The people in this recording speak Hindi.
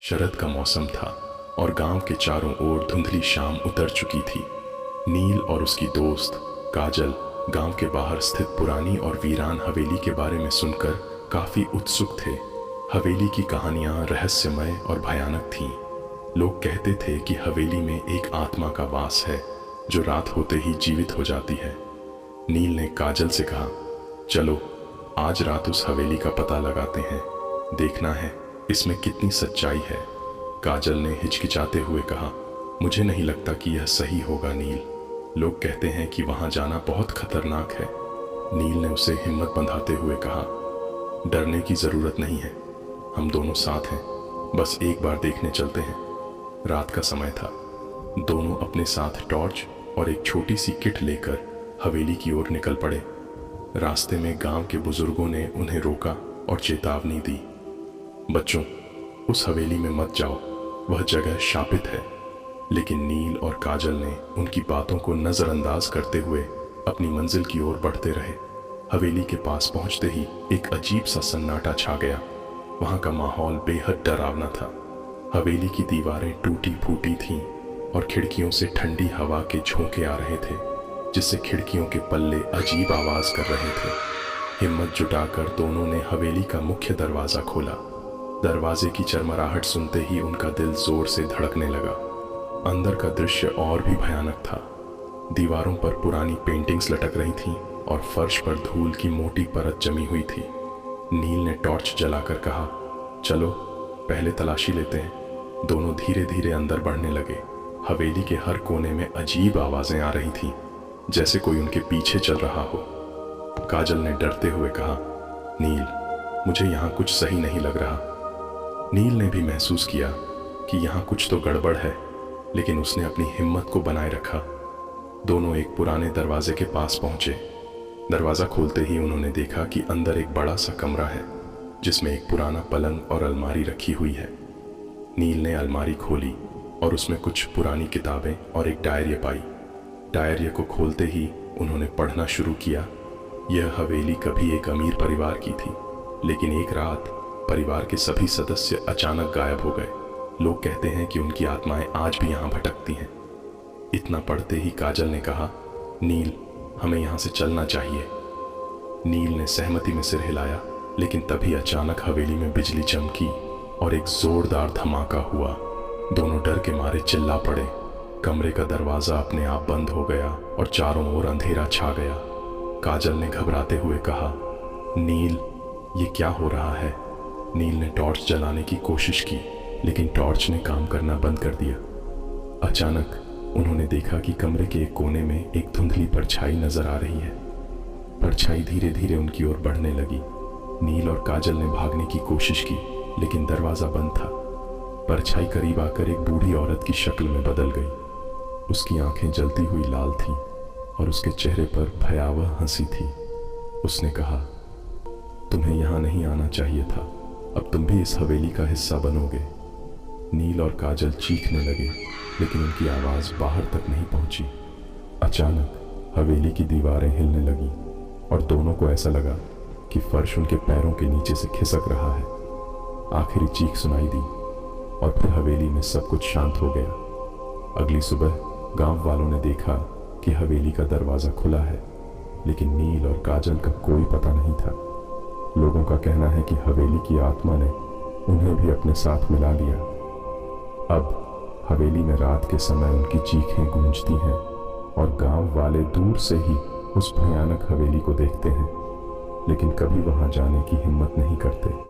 शरद का मौसम था और गांव के चारों ओर धुंधली शाम उतर चुकी थी। नील और उसकी दोस्त काजल गांव के बाहर स्थित पुरानी और वीरान हवेली के बारे में सुनकर काफी उत्सुक थे। हवेली की कहानियां रहस्यमय और भयानक थीं। लोग कहते थे कि हवेली में एक आत्मा का वास है जो रात होते ही जीवित हो जाती है। नील ने काजल से कहा, चलो आज रात उस हवेली का पता लगाते हैं, देखना है इसमें कितनी सच्चाई है। काजल ने हिचकिचाते हुए कहा, मुझे नहीं लगता कि यह सही होगा नील, लोग कहते हैं कि वहां जाना बहुत खतरनाक है। नील ने उसे हिम्मत बंधाते हुए कहा, डरने की जरूरत नहीं है, हम दोनों साथ हैं, बस एक बार देखने चलते हैं। रात का समय था। दोनों अपने साथ टॉर्च और एक छोटी सी किट लेकर हवेली की ओर निकल पड़े। रास्ते में गांव के बुजुर्गों ने उन्हें रोका और चेतावनी दी, बच्चों उस हवेली में मत जाओ, वह जगह शापित है। लेकिन नील और काजल ने उनकी बातों को नजरअंदाज करते हुए अपनी मंजिल की ओर बढ़ते रहे। हवेली के पास पहुंचते ही एक अजीब सा सन्नाटा छा गया। वहां का माहौल बेहद डरावना था। हवेली की दीवारें टूटी फूटी थीं और खिड़कियों से ठंडी हवा के झोंके आ रहे थे, जिससे खिड़कियों के पल्ले अजीब आवाज कर रहे थे। हिम्मत जुटाकर दोनों ने हवेली का मुख्य दरवाजा खोला। दरवाजे की चरमराहट सुनते ही उनका दिल जोर से धड़कने लगा। अंदर का दृश्य और भी भयानक था। दीवारों पर पुरानी पेंटिंग्स लटक रही थीं और फर्श पर धूल की मोटी परत जमी हुई थी। नील ने टॉर्च जलाकर कहा, चलो पहले तलाशी लेते हैं। दोनों धीरे धीरे अंदर बढ़ने लगे। हवेली के हर कोने में अजीब आवाजें आ रही थीं, जैसे कोई उनके पीछे चल रहा हो। काजल ने डरते हुए कहा, नील मुझे यहाँ कुछ सही नहीं लग रहा। नील ने भी महसूस किया कि यहाँ कुछ तो गड़बड़ है, लेकिन उसने अपनी हिम्मत को बनाए रखा। दोनों एक पुराने दरवाजे के पास पहुंचे। दरवाजा खोलते ही उन्होंने देखा कि अंदर एक बड़ा सा कमरा है, जिसमें एक पुराना पलंग और अलमारी रखी हुई है। नील ने अलमारी खोली और उसमें कुछ पुरानी किताबें और एक डायरी पाई। डायरी को खोलते ही उन्होंने पढ़ना शुरू किया। यह हवेली कभी एक अमीर परिवार की थी, लेकिन एक रात परिवार के सभी सदस्य अचानक गायब हो गए। लोग कहते हैं कि उनकी आत्माएं आज भी यहाँ भटकती हैं। इतना पढ़ते ही काजल ने कहा, नील हमें यहाँ से चलना चाहिए। नील ने सहमति में सिर हिलाया, लेकिन तभी अचानक हवेली में बिजली चमकी और एक जोरदार धमाका हुआ। दोनों डर के मारे चिल्ला पड़े। कमरे का दरवाजा अपने आप बंद हो गया और चारों ओर अंधेरा छा गया। काजल ने घबराते हुए कहा, नील ये क्या हो रहा है? नील ने टॉर्च जलाने की कोशिश की, लेकिन टॉर्च ने काम करना बंद कर दिया। अचानक उन्होंने देखा कि कमरे के एक कोने में एक धुंधली परछाई नजर आ रही है। परछाई धीरे धीरे उनकी ओर बढ़ने लगी। नील और काजल ने भागने की कोशिश की, लेकिन दरवाजा बंद था। परछाई करीब आकर एक बूढ़ी औरत की शक्ल में बदल गई। उसकी आंखें जलती हुई लाल थीं और उसके चेहरे पर भयावह हंसी थी। उसने कहा, तुम्हें यहाँ नहीं आना चाहिए था, अब तुम भी इस हवेली का हिस्सा बनोगे। नील और काजल चीखने लगे, लेकिन उनकी आवाज बाहर तक नहीं पहुंची। अचानक हवेली की दीवारें हिलने लगीं और दोनों को ऐसा लगा कि फर्श उनके पैरों के नीचे से खिसक रहा है। आखिरी चीख सुनाई दी और फिर हवेली में सब कुछ शांत हो गया। अगली सुबह गांव वालों ने देखा कि हवेली का दरवाजा खुला है, लेकिन नील और काजल का कोई पता नहीं था। लोगों का कहना है कि हवेली की आत्मा ने उन्हें भी अपने साथ मिला लिया। अब हवेली में रात के समय उनकी चीखें गूंजती हैं और गांव वाले दूर से ही उस भयानक हवेली को देखते हैं, लेकिन कभी वहां जाने की हिम्मत नहीं करते।